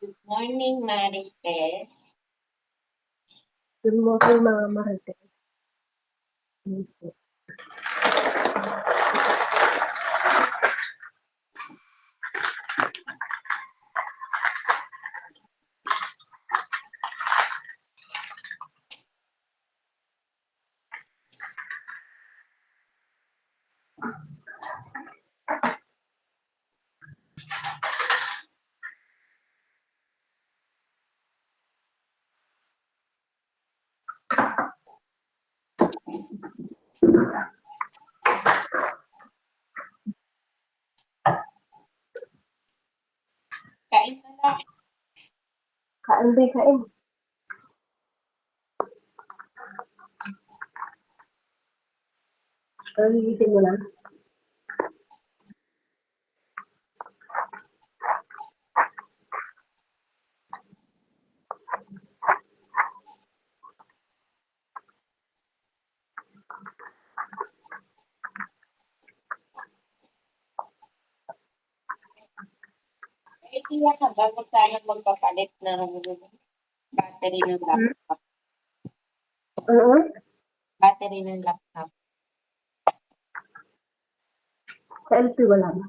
Good morning, Marites. Good morning, mga Marites. Kain ka na. Kain, be, kain. Ano gigising mo lang? Eh, tiyan na ba? Magkano magpapalit ng battery ng laptop? Ano? Battery ng laptop. Sa LC wala na.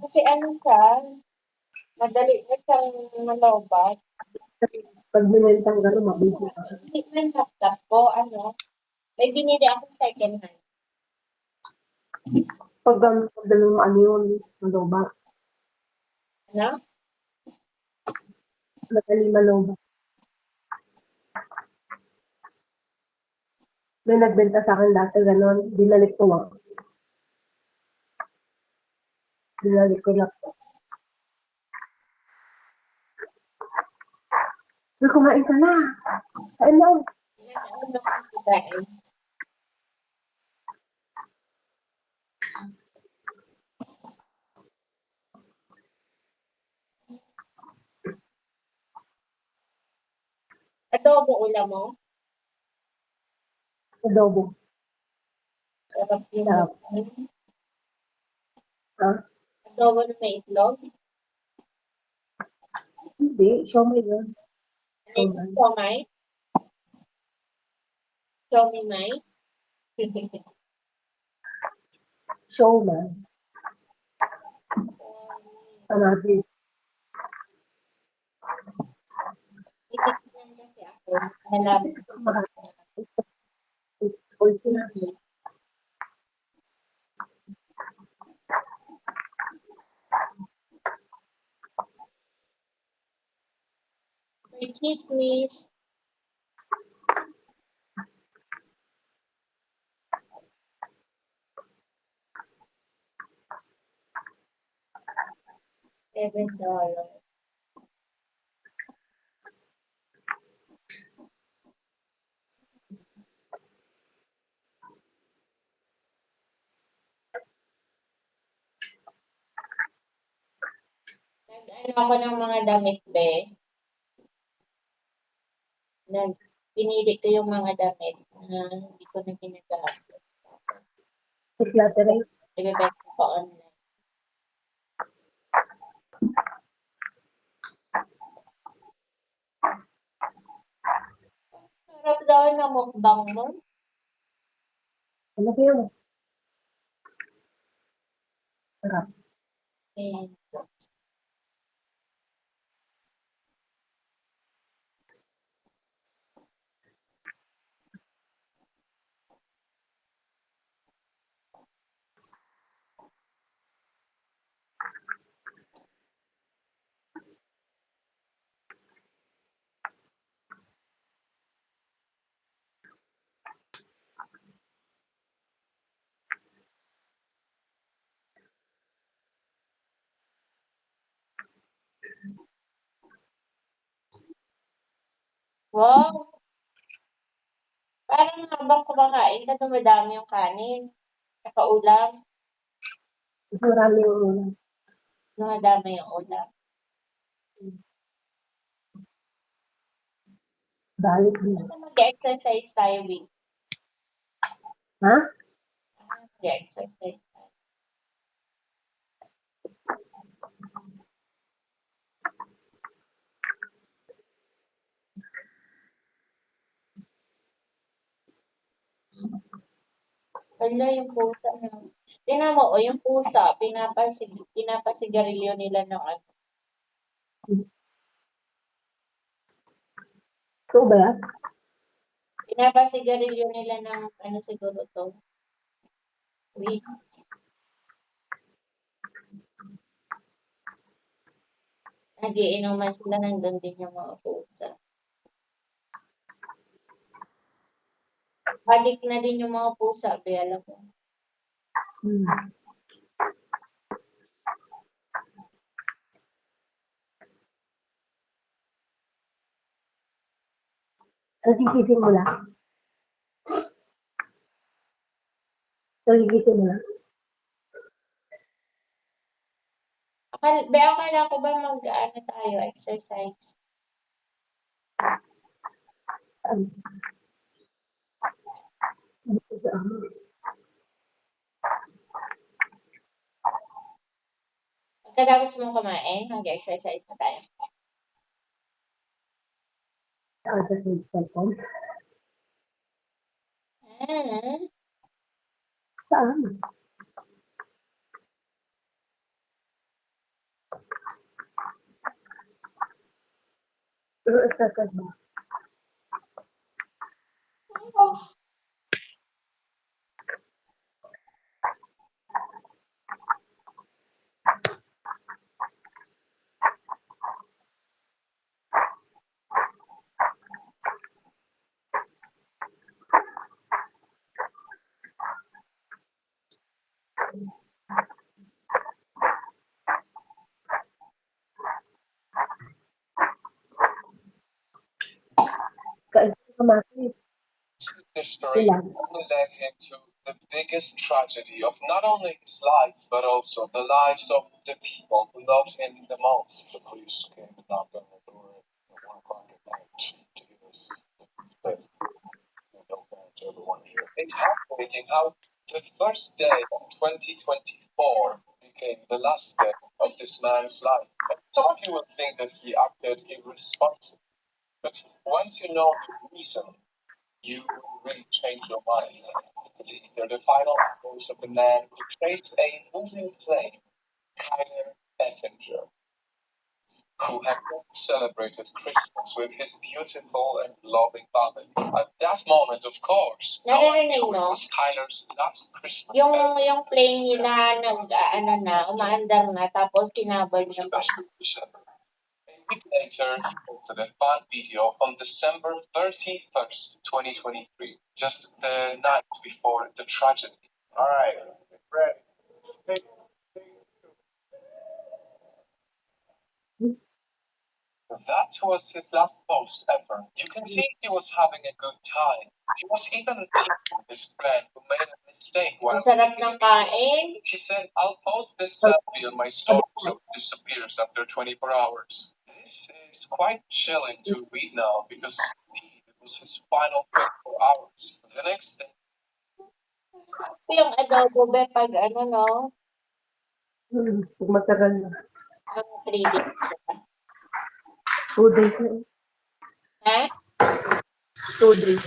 Kasi ano siya, madali na siyang malobat. Pag binentang gano'n, mabibig ka. Hindi ko yung laptop ko, may binili akong second hand. Pag dalawang ano yun, maloba. Ano? Madali maloba. May nagbenta sa akin dati gano'n, binalik ko lang. Binalik ko laptop. Uy, kumain ka na. Kain na. Ano ang kumain? Adobo ulam mo? Adobo. Sarap yung Sarap. Ha? adobo na may itlog? Hindi, siomay yun. Siomay? Siomay may? Siomay. Sanabi. Titignan kasi ako. Nalaman ko sa Uy, sinabi. may chismis. $7. Nag-ano ako ng mga damit, be. Pinili ko yung mga damit na hindi ko na ginagamit. Flattering. Ibebenta ko online. Sarap daw na mukbang mo. Ano ba yun? Sarap. And, wow! Parang habang kumakain ka, dumadami yung kanin. Saka ulam. Mas marami yung ulam. Dumadami yung ulam. Balik din. Basta mag-exercise tayo, Wing. Ha? Mag-exercise tayo. Wala yung pusa na. Tingnan mo, o yung pusa, pinapasigarilyo nila ng ano. Ito ba yan? Pinapasigarilyo nila ng ano siguro to. Wait. Nagiinuman sila nandun din yung mga pusa. Balik na din yung mga pusa, alam mo. Nagigising mo lang? Nagigising mo lang? Akala ko ba mag-ano tayo, exercise? Dito sa ano? Pagkatapos mo kumain, mag-exercise na tayo. Saan sa cellphone? Ah, Saan? Pero exercise ba? oh. Kain ka mati. This story only led him to the biggest tragedy of not only his life, but also the lives of the people who loved him the most. The police came and knocked on the door at 1 o'clock at night to give us the to everyone here. It's heartbreaking how the first day of 2024 became the last day of this man's life. Some of you will think that he acted irresponsibly, but once you know the reason, you really change your mind. These are the final hours of the man who chased a moving flame, Kyler Effinger, who had celebrated Christmas with his beautiful and loving family. At that moment, of course, no one Naririnig knew it mo? was Kyler's last Christmas Yung ever. plane nila umaandar na, tapos sinabay niya pa. A week later, he posted a fun video on December 31st, 2023, just the night before the tragedy. All right, ready. Stay. That was his last post ever. You can see he was having a good time. He was even teasing his friend who made a mistake while Masarap taking ng kain. He said, I'll post this selfie on my story so it disappears after 24 hours. This is quite chilling to read now because indeed it was his final 24 hours. The next day, Yung adobo be pag no, Pag matagal na. 3 days. 2 days na. Ha? 2 days.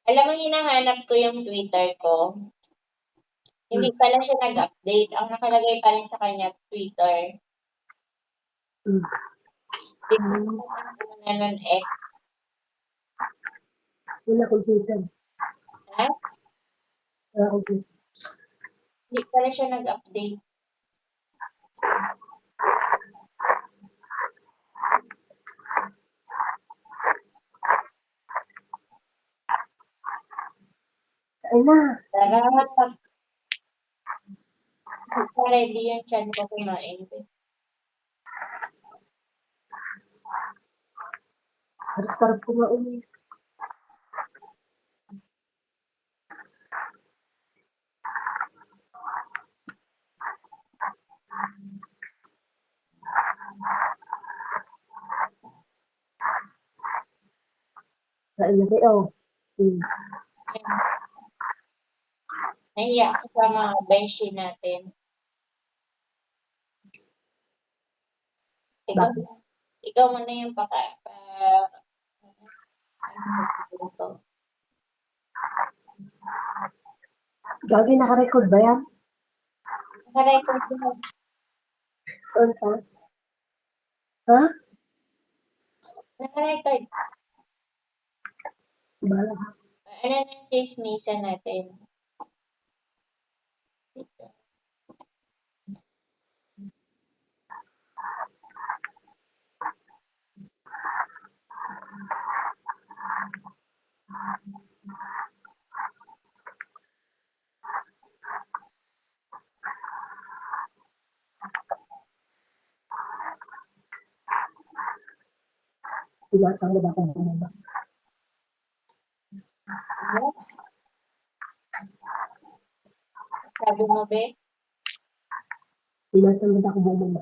Alam mo, hinahanap ko yung Twitter ko. Hindi pala siya nag-update. Ang nakalagay pa rin sa kanya, Twitter. Hindi ko na nun X. Wala akong Twitter. Ha? Wala akong Twitter. Hindi pala siya nag-update. Ay na. Sarap. Ready yung chan ko kumain. Sarap-sarap kumain. Kain na kayo. Nahiya ako sa mga beshi natin. Ikaw, Bakit? ikaw muna yung Gagi, naka-record ba yan? naka-record mo. Saan ka? Ha? Naka-record. Bala. Ano na yung chismisa natin? Tinatang ba akong bumaba? Ano? Sabi mo, be? Tinatang ba akong bumaba?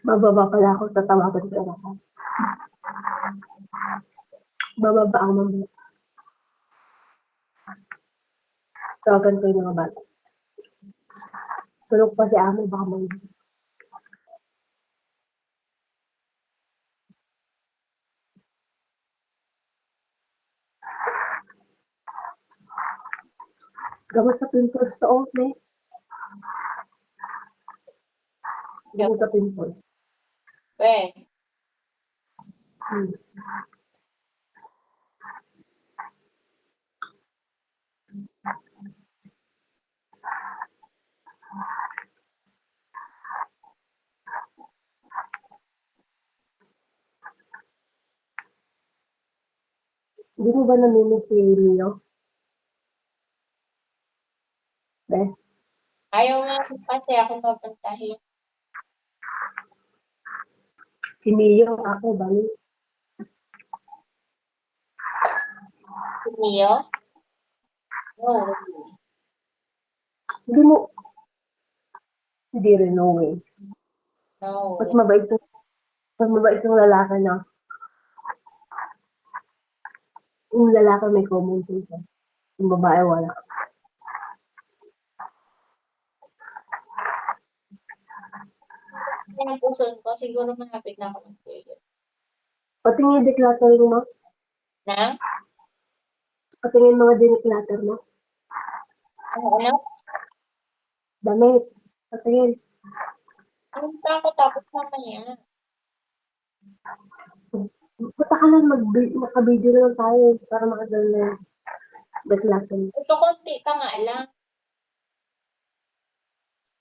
Bababa pala ako, tatawagan ko ako. Bababa ako mamaya. Tawagan ko yung mga bata. Tulog pa si Amo, baka mamaya. Gamot sa pimples to, okay? Gamot sa pimples. Be? Hindi mo ba namimiss si Leo? Be? Ayaw nga kasi ako papuntahin. Si Mio, ako, bali. Si Mio? No. Hindi mo, hindi rin, no way. No. Mas mabait yung lalaki na. Yung lalaki may common sense. Yung babae wala. Kaya ang puson ko, siguro malapit na ako mag-period. Patingin yung decluttering mo. Na? Patingin mga dineclutter mo. Ano? Damit. Patingin. Ano pa ako tapos mamaya? Punta ka lang, maka-video na lang tayo para makadala na yung declutter mo. Ito konti pa nga lang.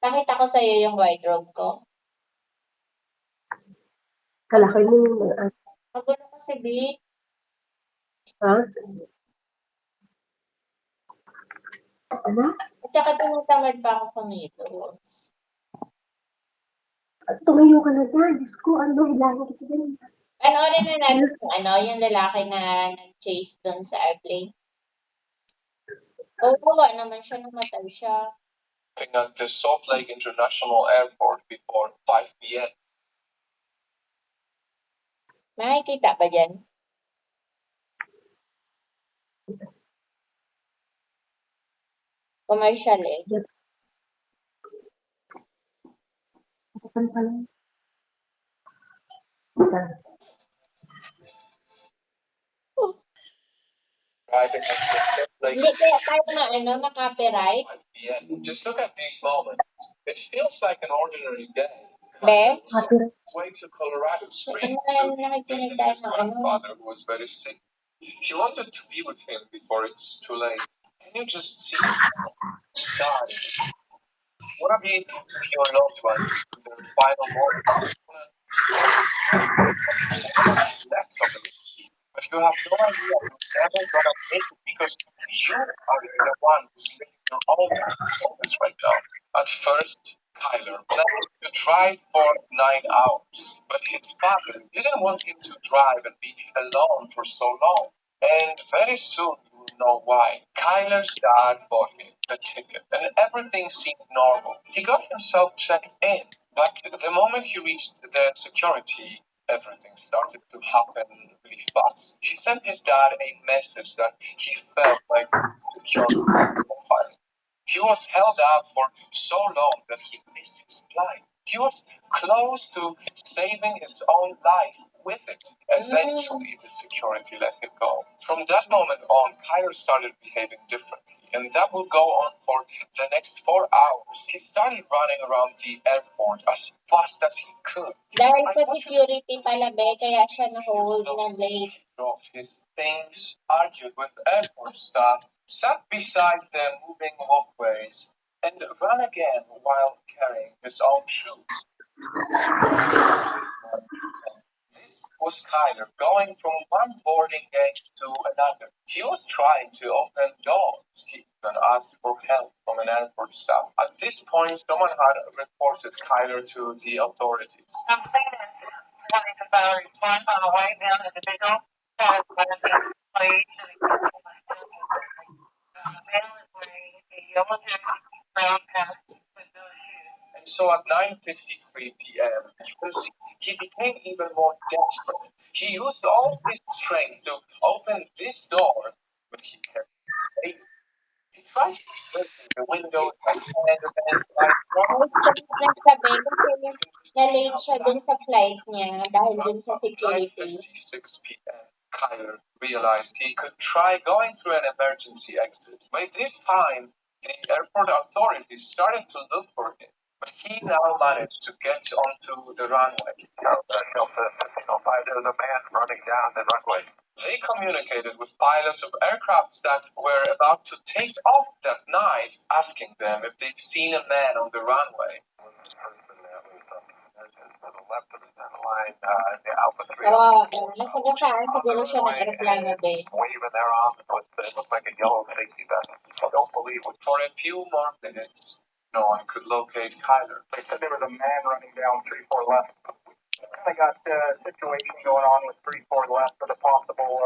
Pakita ko sa'yo yung wardrobe ko. Kalaki mo yung Magulo kasi, B. ha? Ano? At saka tinatamad pa ako kumilos. At tumayo ka na dyan. Diyos ko, ano, ilangin kita dyan. Panoorin na natin yung lalaki na nag-chase doon sa airplane. Kawawa naman siya, namatay siya. At the Salt Lake International Airport before 5 p.m. Makikita ba dyan? Commercial eh. Kapan pa lang. driving until like Hindi kaya tayo ma-copyright. 5 p.m. Just look at these moments. It feels like an ordinary day. Be? Copyright. Way to Colorado Springs Ano to nakikinig visit tayo his ng grandfather who was very sick. He wanted to be with him before it's too late. Can you just see sigh? What have you with your loved one in their final moments? Left of them. But you have no idea you're never gonna make it because you are the one who's living your own moments right now. At first, Kyler planned to drive for 9 hours, but his father didn't want him to drive and be alone for so long. And very soon you will know why. Kyler's dad bought him the ticket, and everything seemed normal. He got himself checked in, but the moment he reached the security, everything started to happen really fast. He sent his dad a message that he felt like security profiling. He was held up for so long that he missed his flight. He was close to saving his own life with it. Eventually, the security let him go. From that moment on, Kyler started behaving differently, and that would go on for the next 4 hours. He started running around the airport as fast as he could. Dahil sa security pala, Be, kaya siya na-hold na late. Dropped his things, argued with airport staff, sat beside the moving walkways, and ran again while carrying his own shoes. This was Kyler going from one boarding gate to another. He was trying to open doors. He even asked for help from an airport staff. At this point, someone had reported Kyler to the authorities. Something that's wanting to respond on the way down to the big old please. A yellow jacket, brown pants with no shoes. And so at 9:53 p.m., you can see he became even more desperate. He used all his strength to open this door, but he kept failing. He tried to break the windows by hand and by Nag-check na siya, Be, kasi na-late siya dun sa flight niya dahil dun sa security. 9:56 p.m., Kyler realized he could try going through an emergency exit. By this time, the airport authorities started to look for him, but he now managed to get onto the runway. There's a man running down the runway. They communicated with pilots of aircrafts that were about to take off that night, asking them if they've seen a man on the runway. Nasagasaan siguro siya ng aeroplano, Be. Waving their arms with it looked like a yellow safety vest. I don't believe it. For a few more minutes, no one could locate Kyler. They said there was a man running down 3-4 left. I got a situation going on with 3-4 left with a possible,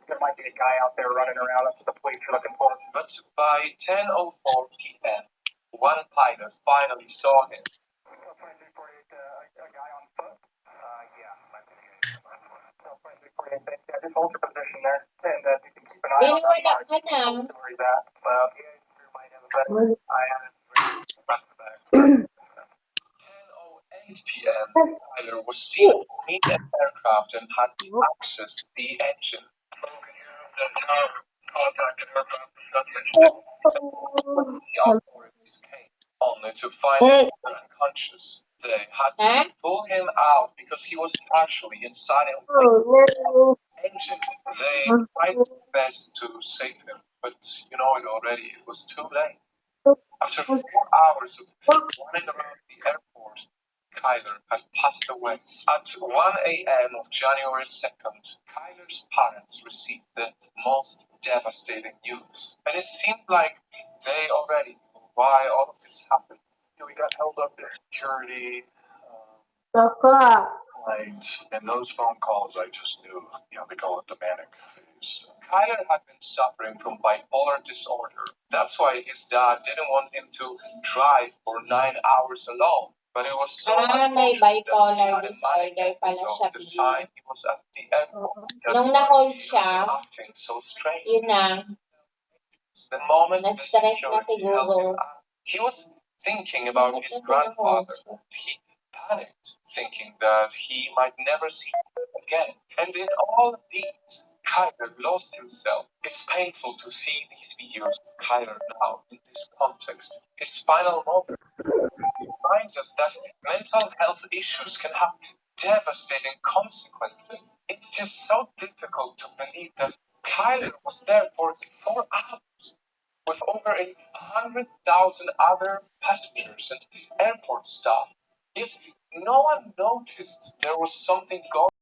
there might be a guy out there running around. That's what the police are looking for. But by 10:04 p.m., one pilot finally saw him. A guy on foot? Just hold your position there, and you can keep an eye on Wala ka na. that. Might have a better eye on it. 10:08 p.m., Tyler was seen to meet an aircraft and had accessed the engine. The authorities came, only to find him unconscious. They had to pull him out because he was partially inside a engine. They tried their best to save him, but you know it already. It was too late. After 4 hours of running around the airport, Kyler had passed away. At 1 a.m. of January 2nd, Kyler's parents received the most devastating news. And it seemed like they already knew why all of this happened. We got held up in security. And those phone calls, I just knew, they call it the manic phase. Kyler had been suffering from bipolar disorder. That's why his dad didn't want him to drive for 9 hours alone. But it was so may unfortunate bipolar that he had a manic disorder pala episode siya, the Pili. time he was at the airport. That's Nung why na-hold he siya, was acting so strange. yun na, The moment the na-stress na security held him siguro. out, he was thinking about his grandfather. He panicked, thinking that he might never see him again. And in all these, Kyler lost himself. It's painful to see these videos of Kyler now in this context. His final moment reminds us that mental health issues can have devastating consequences. It's just so difficult to believe that Kyler was there for 4 hours with over 100,000 other passengers and airport staff. Yet no one noticed there was something going